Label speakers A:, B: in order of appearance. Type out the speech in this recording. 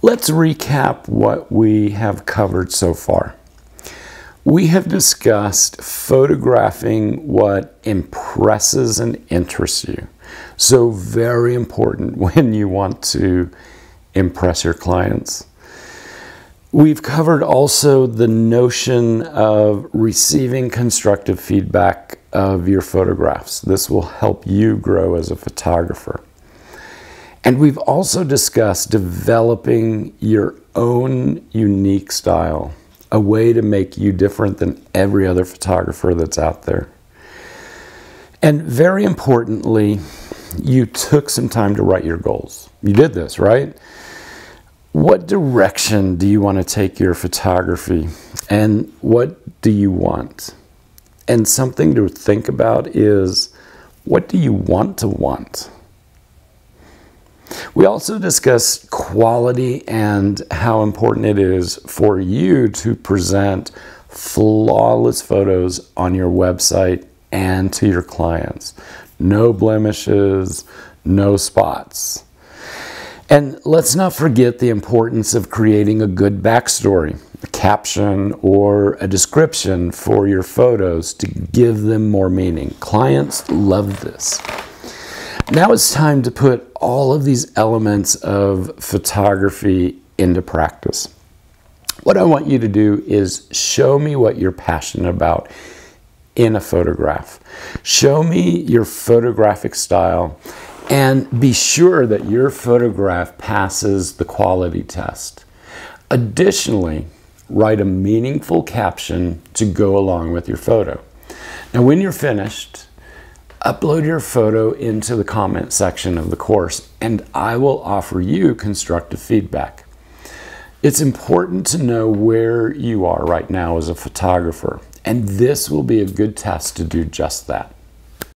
A: Let's recap what we have covered so far. We have discussed photographing what impresses and interests you. So very important when you want to impress your clients. We've covered also the notion of receiving constructive feedback of your photographs. This will help you grow as a photographer. And we've also discussed developing your own unique style, a way to make you different than every other photographer that's out there. And very importantly, you took some time to write your goals. You did this, right? What direction do you want to take your photography? And what do you want? And something to think about is, what do you want to want? We also discussed quality and how important it is for you to present flawless photos on your website and to your clients. No blemishes, no spots. And let's not forget the importance of creating a good backstory, a caption or a description for your photos to give them more meaning. Clients love this. Now it's time to put all of these elements of photography into practice. What I want you to do is show me what you're passionate about in a photograph. Show me your photographic style and be sure that your photograph passes the quality test. Additionally, write a meaningful caption to go along with your photo. Now, when you're finished, upload your photo into the comment section of the course, and I will offer you constructive feedback. It's important to know where you are right now as a photographer, and this will be a good test to do just that.